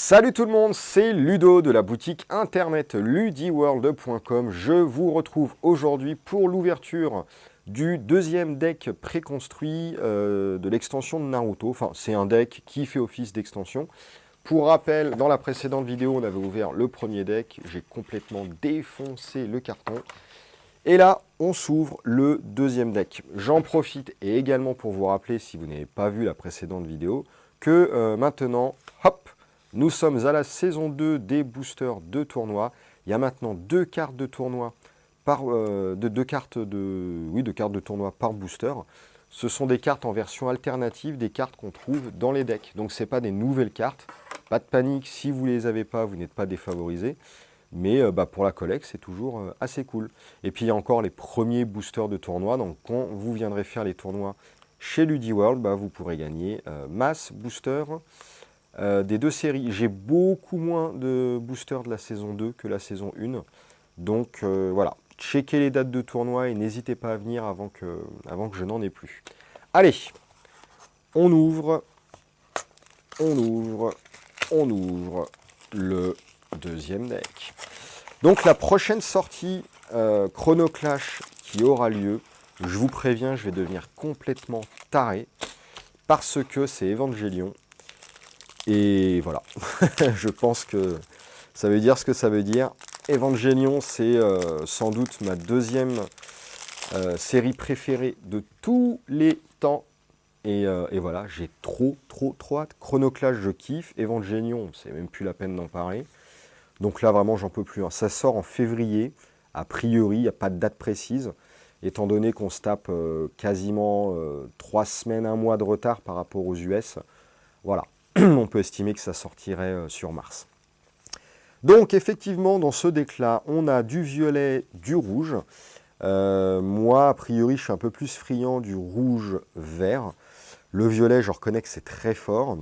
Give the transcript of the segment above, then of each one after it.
Salut tout le monde, c'est Ludo de la boutique internet ludiworld.com. Je vous retrouve aujourd'hui pour l'ouverture du deuxième deck préconstruit de l'extension de Naruto. Enfin, c'est un deck qui fait office d'extension. Pour rappel, dans la précédente vidéo, on avait ouvert le premier deck. J'ai complètement défoncé le carton. Et là, on s'ouvre le deuxième deck. J'en profite et également pour vous rappeler, si vous n'avez pas vu la précédente vidéo, que maintenant, hop, nous sommes à la saison 2 des boosters de tournoi. Il y a maintenant deux cartes de tournoi deux cartes de tournoi par booster. Ce sont des cartes en version alternative, des cartes qu'on trouve dans les decks. Donc ce n'est pas des nouvelles cartes. Pas de panique, si vous ne les avez pas, vous n'êtes pas défavorisé. Mais pour la collecte, c'est toujours assez cool. Et puis il y a encore les premiers boosters de tournoi. Donc quand vous viendrez faire les tournois chez Ludiworld, vous pourrez gagner masse booster des deux séries. J'ai beaucoup moins de boosters de la saison 2 que la saison 1. Donc voilà, checkez les dates de tournoi et n'hésitez pas à venir avant que je n'en ai plus. Allez, on ouvre le deuxième deck. Donc la prochaine sortie Chrono Clash qui aura lieu, je vous préviens, je vais devenir complètement taré parce que c'est Evangelion. Et voilà, je pense que ça veut dire ce que ça veut dire. Evangelion, c'est sans doute ma deuxième série préférée de tous les temps. Et voilà, j'ai trop hâte. Chrono Clash, je kiffe. Evangelion, c'est même plus la peine d'en parler. Donc là, vraiment, j'en peux plus. Ça sort en février. A priori, il n'y a pas de date précise. Étant donné qu'on se tape quasiment 3 semaines, 1 mois de retard par rapport aux US. Voilà, on peut estimer que ça sortirait sur mars. Donc effectivement, dans ce deck-là, on a du violet, du rouge. Moi, a priori, je suis un peu plus friand du rouge-vert. Le violet, je reconnais que c'est très fort.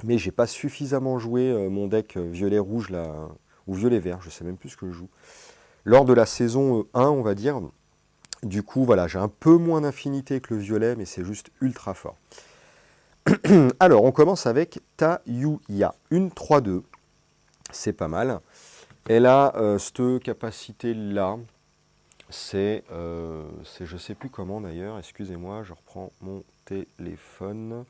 Mais j'ai pas suffisamment joué mon deck violet-rouge là, ou violet-vert, je sais même plus ce que je joue. Lors de la saison 1, on va dire. Du coup, voilà, j'ai un peu moins d'infinité que le violet, mais c'est juste ultra fort. Alors, on commence avec Tayuya, une 3-2. C'est pas mal. Elle a cette capacité-là. C'est, je sais plus comment d'ailleurs, excusez-moi, je reprends mon téléphone.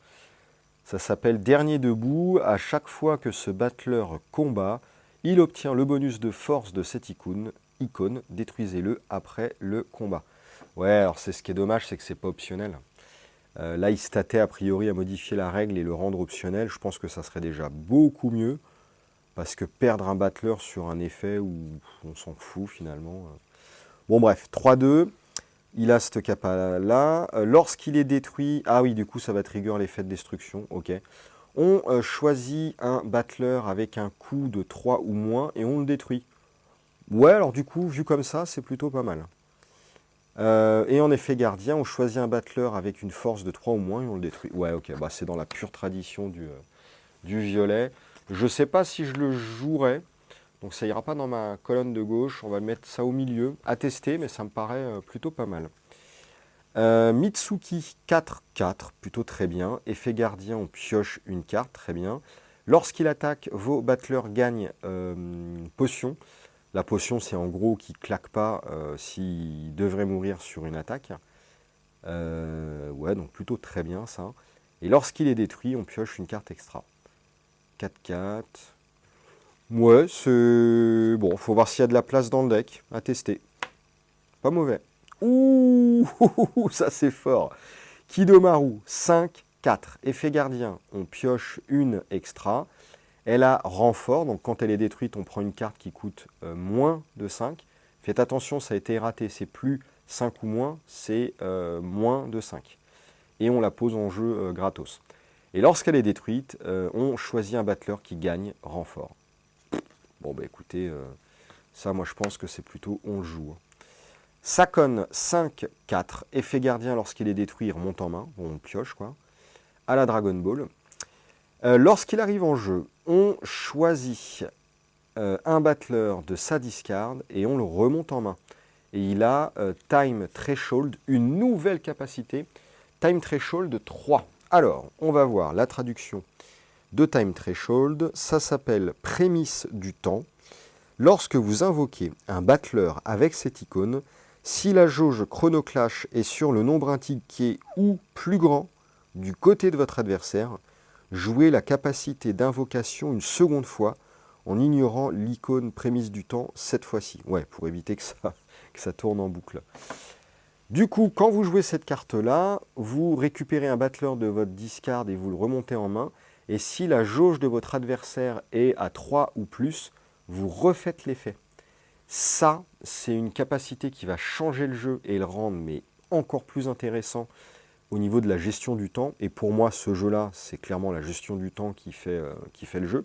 Ça s'appelle Dernier debout. À chaque fois que ce battleur combat, il obtient le bonus de force de cette icône. Détruisez-le après le combat. Ouais, alors c'est ce qui est dommage, c'est que c'est pas optionnel. Là, il statait a priori à modifier la règle et le rendre optionnel. Je pense que ça serait déjà beaucoup mieux. Parce que perdre un battleur sur un effet où on s'en fout finalement. Bon bref, 3-2. Il a cette capa-là. Lorsqu'il est détruit... Ah oui, du coup, ça va trigger l'effet de destruction. Ok. On choisit un battleur avec un coût de 3 ou moins et on le détruit. Ouais, alors du coup, vu comme ça, c'est plutôt pas mal. Et en effet gardien, on choisit un battleur avec une force de 3 ou moins et on le détruit. Ouais, ok, c'est dans la pure tradition du violet. Je ne sais pas si je le jouerai. Donc ça ira pas dans ma colonne de gauche. On va mettre ça au milieu. À tester, mais ça me paraît plutôt pas mal. Mitsuki 4-4, plutôt très bien. Effet gardien, on pioche une carte, très bien. Lorsqu'il attaque, vos battleurs gagnent potion. La potion, c'est en gros qui claque pas s'il devrait mourir sur une attaque. Ouais, donc plutôt très bien ça. Et lorsqu'il est détruit, on pioche une carte extra. 4-4. Ouais, c'est... Bon, faut voir s'il y a de la place dans le deck. À tester. Pas mauvais. Ouh, ça c'est fort. Kidomaru, 5-4. Effet gardien, on pioche une extra. Elle a renfort, donc quand elle est détruite, on prend une carte qui coûte moins de 5. Faites attention, ça a été raté, c'est plus 5 ou moins, c'est moins de 5. Et on la pose en jeu gratos. Et lorsqu'elle est détruite, on choisit un battleur qui gagne renfort. Bon, écoutez, ça, moi, je pense que c'est plutôt on le joue. Sakon 5-4. Effet gardien, lorsqu'il est détruit, il remonte en main. Bon, on pioche, quoi. À la Dragon Ball. Lorsqu'il arrive en jeu, on choisit un battleur de sa discard et on le remonte en main. Et il a Time Threshold, une nouvelle capacité. Time Threshold 3. Alors, on va voir la traduction de Time Threshold. Ça s'appelle Prémisse du temps. Lorsque vous invoquez un battleur avec cette icône, si la jauge Chronoclash est sur le nombre indiqué ou plus grand du côté de votre adversaire, jouez la capacité d'invocation une seconde fois en ignorant l'icône prémisse du temps cette fois-ci. Ouais, pour éviter que ça tourne en boucle. Du coup, quand vous jouez cette carte-là, vous récupérez un battleur de votre discard et vous le remontez en main. Et si la jauge de votre adversaire est à 3 ou plus, vous refaites l'effet. Ça, c'est une capacité qui va changer le jeu et le rendre mais encore plus intéressant au niveau de la gestion du temps. Et pour moi, ce jeu-là, c'est clairement la gestion du temps qui fait le jeu.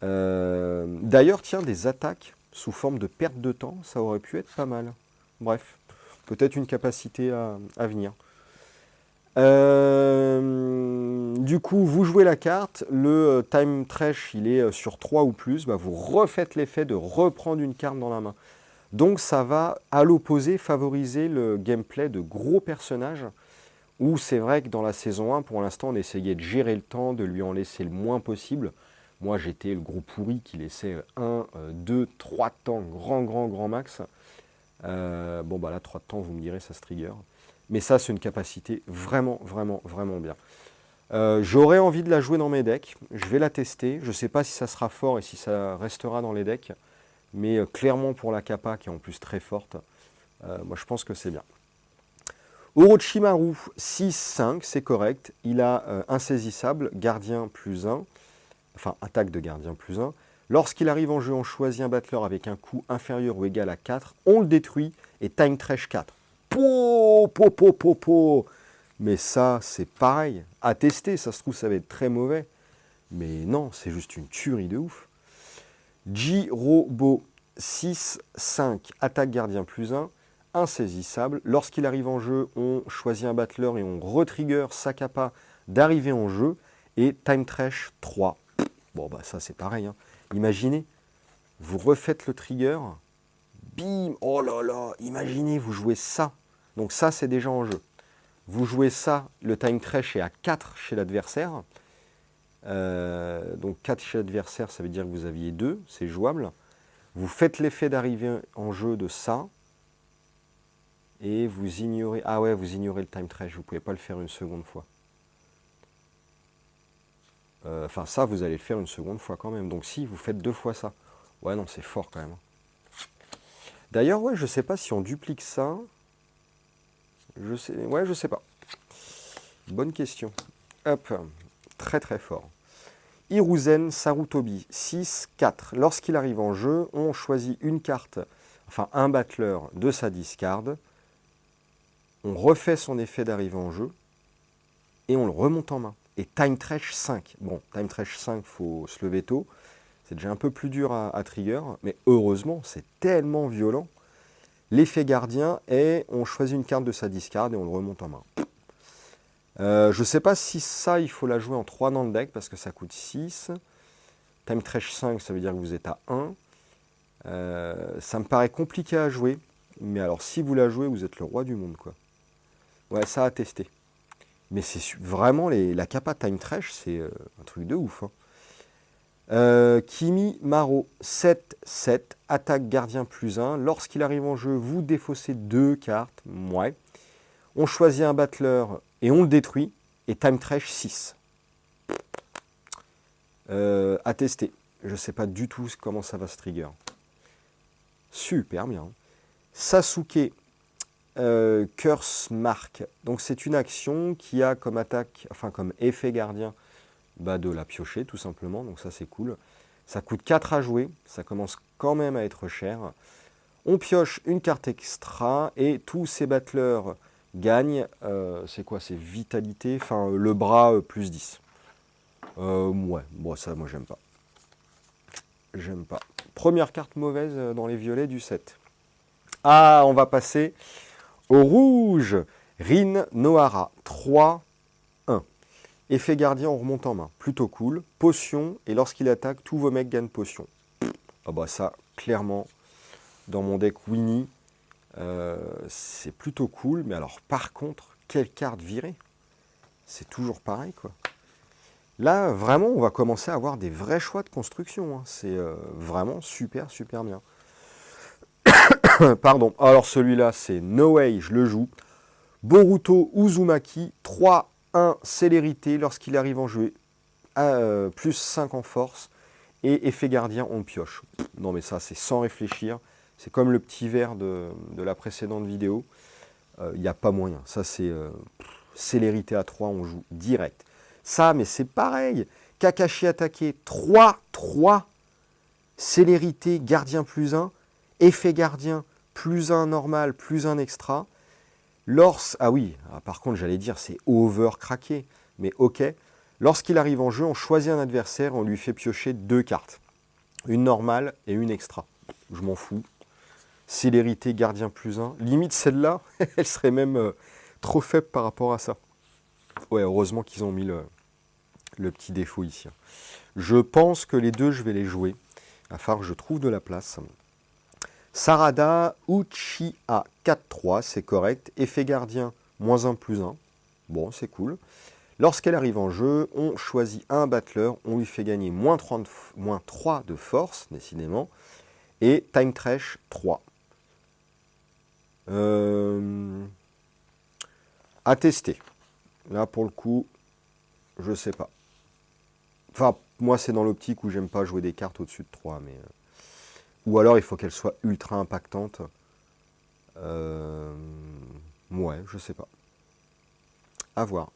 D'ailleurs, tiens, des attaques sous forme de perte de temps, ça aurait pu être pas mal. Bref, peut-être une capacité à venir. Du coup, vous jouez la carte, le Time Trash, il est sur 3 ou plus, bah, vous refaites l'effet de reprendre une carte dans la main. Donc ça va, à l'opposé, favoriser le gameplay de gros personnages, où c'est vrai que dans la saison 1, pour l'instant, on essayait de gérer le temps, de lui en laisser le moins possible. Moi, j'étais le gros pourri qui laissait 1, 2, 3 temps, grand max. Bon, bah là, 3 temps, vous me direz, ça se trigger. Mais ça, c'est une capacité vraiment bien. J'aurais envie de la jouer dans mes decks. Je vais la tester. Je ne sais pas si ça sera fort et si ça restera dans les decks. Mais clairement, pour la capa, qui est en plus très forte, moi, je pense que c'est bien. Orochimaru, 6-5, c'est correct. Il a insaisissable, gardien plus 1. Enfin, attaque de gardien plus 1. Lorsqu'il arrive en jeu, on choisit un battleur avec un coût inférieur ou égal à 4. On le détruit et Time Trash 4. Mais ça, c'est pareil. À tester, ça se trouve, ça va être très mauvais. Mais non, c'est juste une tuerie de ouf. Jirobo, 6-5, attaque gardien plus 1, insaisissable. Lorsqu'il arrive en jeu, on choisit un battleur et on retrigger sa capa d'arriver en jeu. Et Time Trash 3. Bon, bah ça, c'est pareil. Hein. Imaginez, vous refaites le trigger. Bim, oh là là, imaginez, vous jouez ça. Donc ça, c'est déjà en jeu. Vous jouez ça, le Time Trash est à 4 chez l'adversaire. Donc 4 chez l'adversaire, ça veut dire que vous aviez 2, c'est jouable. Vous faites l'effet d'arriver en jeu de ça. Et vous ignorez... Ah ouais, vous ignorez le Time Trash, vous ne pouvez pas le faire une seconde fois. Enfin, ça, vous allez le faire une seconde fois quand même. Donc si, vous faites 2 fois ça. Ouais, non, c'est fort quand même. D'ailleurs, ouais, je sais pas si on duplique ça. Je sais pas. Bonne question. Hop, très fort. Hiruzen Sarutobi, 6-4. Lorsqu'il arrive en jeu, on choisit une carte, enfin un battleur de sa discard. On refait son effet d'arrivée en jeu et on le remonte en main. Et Time Trash 5. Bon, Time Trash 5, il faut se lever tôt. C'est déjà un peu plus dur à trigger, mais heureusement, c'est tellement violent. L'effet gardien est, on choisit une carte de sa discard et on le remonte en main. Je ne sais pas si ça, il faut la jouer en 3 dans le deck, parce que ça coûte 6. Time Trash 5, ça veut dire que vous êtes à 1. Ça me paraît compliqué à jouer, mais alors si vous la jouez, vous êtes le roi du monde, quoi. Ouais, ça à tester. Mais c'est vraiment, la capa Time Trash, c'est un truc de ouf. Hein. Kimi Maro, 7-7, attaque gardien plus 1. Lorsqu'il arrive en jeu, vous défaussez 2 cartes. Ouais. On choisit un battleur et on le détruit. Et Time Trash 6. À tester. Je ne sais pas du tout comment ça va se trigger. Super bien. Sasuke, Curse Mark. Donc c'est une action qui a comme attaque, enfin comme effet gardien, de la piocher tout simplement. Donc ça c'est cool. Ça coûte 4 à jouer. Ça commence quand même à être cher. On pioche une carte extra et tous ces battleurs gagnent. C'est quoi? C'est vitalité. Enfin le bras plus 10. Ouais, bon ça moi j'aime pas. J'aime pas. Première carte mauvaise dans les violets du set. Ah, on va passer au rouge. Rin Nohara, 3-1. Effet gardien, on remonte en main. Plutôt cool. Potion, et lorsqu'il attaque, tous vos mecs gagnent potion. Ah bah ça, clairement, dans mon deck Winnie, c'est plutôt cool. Mais alors, par contre, quelle carte virée? C'est toujours pareil, quoi. Là, vraiment, on va commencer à avoir des vrais choix de construction, hein. C'est vraiment super, super bien. Pardon. Alors celui-là, c'est No Way, je le joue. Boruto Uzumaki, 3-1 célérité lorsqu'il arrive en jeu, plus 5 en force, et effet gardien, on pioche. Non mais ça, c'est sans réfléchir. C'est comme le petit verre de la précédente vidéo. Il n'y a pas moyen. Ça, c'est célérité à 3, on joue direct. Ça, mais c'est pareil. Kakashi attaqué, 3-3. Célérité, gardien plus 1. Effet gardien, plus 1 normal, plus 1 extra. Ah oui, par contre, j'allais dire, c'est over craqué. Mais ok. Lorsqu'il arrive en jeu, on choisit un adversaire, on lui fait piocher 2 cartes. Une normale et une extra. Je m'en fous. Célérité, gardien plus 1. Limite, celle-là, elle serait même trop faible par rapport à ça. Ouais, heureusement qu'ils ont mis le petit défaut ici. Je pense que les deux, je vais les jouer. Il va falloir que je trouve de la place. Sarada Uchiha 4-3, c'est correct. Effet gardien, moins 1 plus 1. Bon, c'est cool. Lorsqu'elle arrive en jeu, on choisit un battleur, on lui fait gagner moins 3 de force, décidément, et Time Trash 3. À tester. Là, pour le coup, je sais pas. Enfin, moi, c'est dans l'optique où j'aime pas jouer des cartes au-dessus de 3, mais... Ou alors, il faut qu'elle soit ultra impactante. Ouais, je sais pas. À voir.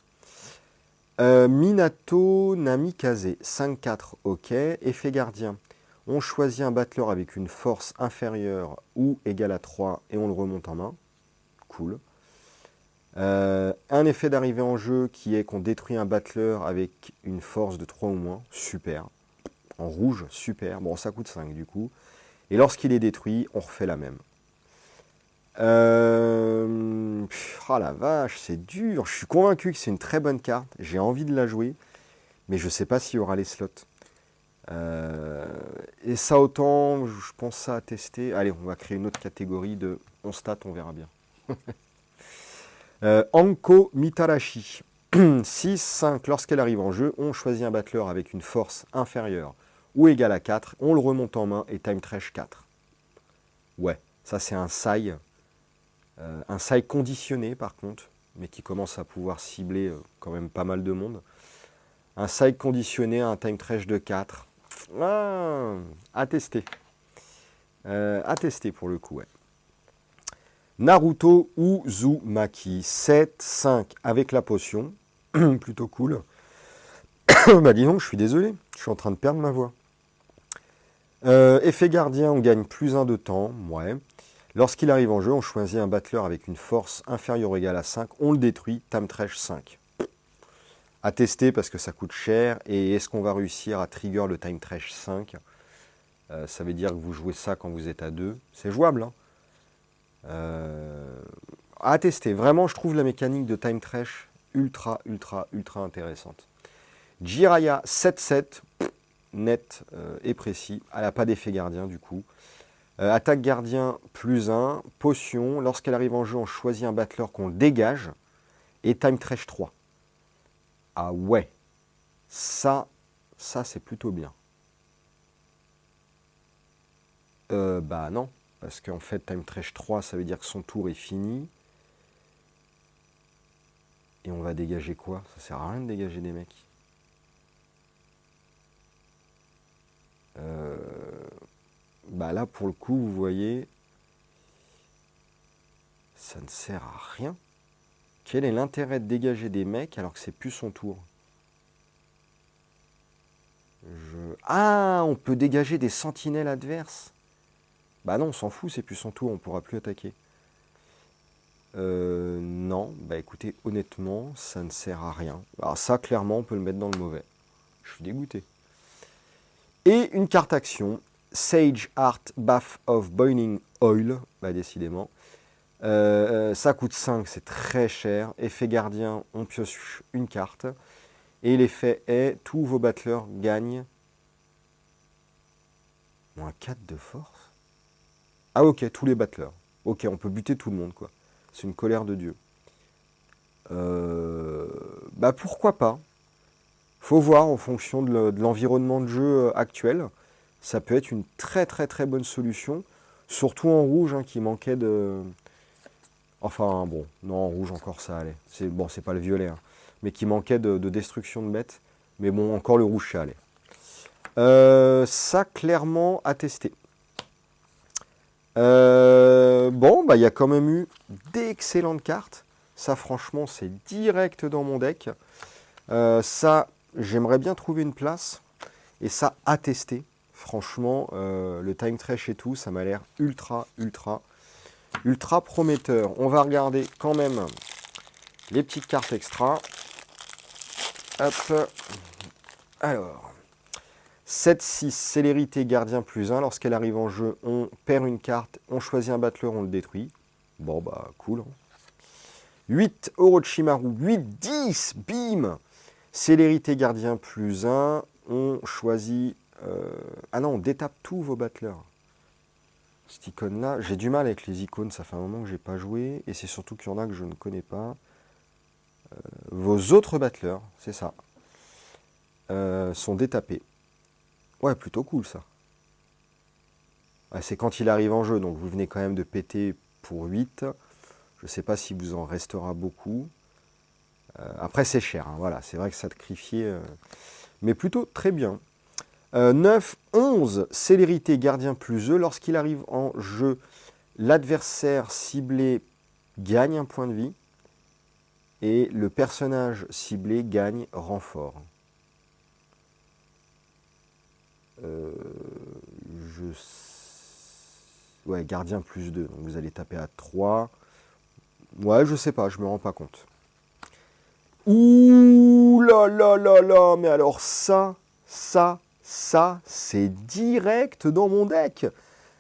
Minato Namikaze, 5-4, ok. Effet gardien. On choisit un battleur avec une force inférieure ou égale à 3 et on le remonte en main. Cool. Un effet d'arrivée en jeu qui est qu'on détruit un battleur avec une force de 3 ou moins. Super. En rouge, super. Bon, ça coûte 5 du coup. Et lorsqu'il est détruit, on refait la même. Oh la vache, c'est dur. Je suis convaincu que c'est une très bonne carte. J'ai envie de la jouer. Mais je ne sais pas s'il y aura les slots. Et ça autant, je pense ça à tester. Allez, on va créer une autre catégorie de on stat, on verra bien. Anko Mitarashi. 6-5, lorsqu'elle arrive en jeu, on choisit un battleur avec une force inférieure ou égale à 4. On le remonte en main et Time Trash 4. Ouais, ça c'est un sai. Un sai conditionné par contre, mais qui commence à pouvoir cibler quand même pas mal de monde. Un side conditionné à un time trash de 4. Ah, à tester. À tester pour le coup, ouais. Naruto Uzumaki, 7-5 avec la potion. Plutôt cool. Bah dis donc, je suis désolé. Je suis en train de perdre ma voix. Effet gardien, on gagne plus 1 de temps. Ouais. Lorsqu'il arrive en jeu, on choisit un battleur avec une force inférieure ou égale à 5. On le détruit. Time trash 5. À tester parce que ça coûte cher. Et est-ce qu'on va réussir à trigger le Time Trash 5 ? Ça veut dire que vous jouez ça quand vous êtes à 2. C'est jouable. Hein. À tester. Vraiment, je trouve la mécanique de Time Trash ultra, ultra, ultra intéressante. Jiraya 7-7, net et précis. Elle n'a pas d'effet gardien du coup. Attaque gardien plus 1. Potion. Lorsqu'elle arrive en jeu, on choisit un battleur qu'on dégage. Et Time Trash 3. Ah ouais, ça c'est plutôt bien. Bah non, parce qu'en fait, Time Trash 3, ça veut dire que son tour est fini. Et on va dégager quoi? Ça sert à rien de dégager des mecs. Bah là, pour le coup, vous voyez, ça ne sert à rien. Quel est l'intérêt de dégager des mecs alors que c'est plus son tour? Ah, on peut dégager des sentinelles adverses. Bah non, on s'en fout, c'est plus son tour, on pourra plus attaquer. Non, bah écoutez, honnêtement, ça ne sert à rien. Alors ça, clairement, on peut le mettre dans le mauvais. Je suis dégoûté. Et une carte action, Sage Art Bath of Boiling Oil, bah décidément. Ça coûte 5, c'est très cher. Effet gardien, on pioche une carte. Et l'effet est, tous vos battleurs gagnent moins 4 de force. Ah ok, tous les battleurs. Ok, on peut buter tout le monde, quoi. C'est une colère de Dieu. Bah pourquoi pas. Faut voir en fonction de l'environnement de jeu actuel. Ça peut être une très très très bonne solution. Surtout en rouge, hein, qui manquait de... Enfin bon, non, en rouge encore ça allait. Bon, c'est pas le violet, hein, mais qui manquait de destruction de bêtes. Mais bon, encore le rouge ça allait. Ça, clairement, à tester. Bon, bah, il y a quand même eu d'excellentes cartes. Ça, franchement, c'est direct dans mon deck. Ça, j'aimerais bien trouver une place. Et ça, à tester. Franchement, le time trash et tout, ça m'a l'air ultra prometteur. On va regarder quand même les petites cartes extra. Hop. Alors, 7-6, célérité gardien +1. Lorsqu'elle arrive en jeu, on perd une carte, on choisit un battleur, on le détruit. Bon, bah, cool. Hein. 8, Orochimaru, 8-10, bim. Célérité gardien +1, on choisit... Ah non, on détape tous vos battleurs. Cette icône-là, j'ai du mal avec les icônes, ça fait un moment que je n'ai pas joué, et c'est surtout qu'il y en a que je ne connais pas. Vos autres battleurs, c'est ça, sont détapés. Ouais, plutôt cool ça. Ouais, c'est quand il arrive en jeu, donc vous venez quand même de péter pour 8. Je ne sais pas si vous en restera beaucoup. Après, c'est cher, hein, voilà, c'est vrai que sacrifier, mais plutôt très bien. 9, 11, célérité gardien +E. Lorsqu'il arrive en jeu, l'adversaire ciblé gagne un point de vie et le personnage ciblé gagne renfort. Ouais, gardien +2, donc vous allez taper à 3. Ouais, je sais pas, je me rends pas compte. Ouh là là là là, mais alors ça, c'est direct dans mon deck.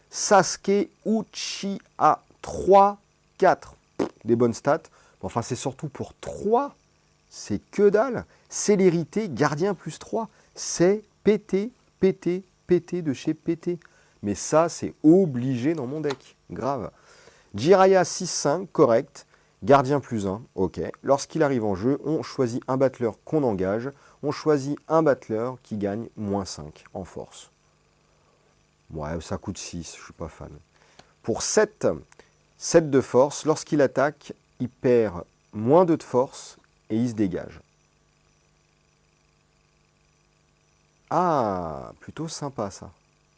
Sasuke Uchiha 3, 4. Des bonnes stats. Bon, enfin, c'est surtout pour 3. C'est que dalle. Célérité, gardien +3. C'est PT de chez PT. Mais ça, c'est obligé dans mon deck. Grave. Jiraiya 6-5, correct. Gardien +1, ok. Lorsqu'il arrive en jeu, on choisit un battleur qu'on engage. On choisit un battleur qui gagne -5 en force. Ouais, ça coûte 6, je suis pas fan. Pour 7 de force, lorsqu'il attaque, il perd -2 de force et il se dégage. Ah, plutôt sympa ça.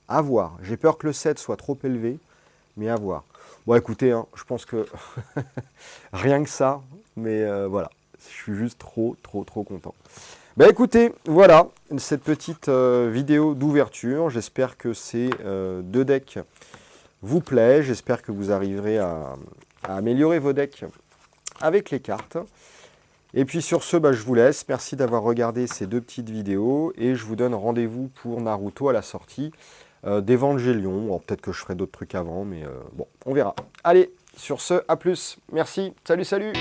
À voir. J'ai peur que le 7 soit trop élevé, mais à voir. Bon, écoutez, hein, je pense que rien que ça, mais voilà. Je suis juste trop content. Bah écoutez, voilà cette petite vidéo d'ouverture. J'espère que ces deux decks vous plaisent. J'espère que vous arriverez à améliorer vos decks avec les cartes. Et puis sur ce, bah, je vous laisse. Merci d'avoir regardé ces deux petites vidéos. Et je vous donne rendez-vous pour Naruto à la sortie d'Evangelion. Bon, peut-être que je ferai d'autres trucs avant, mais bon, on verra. Allez, sur ce, à plus. Merci. Salut, salut.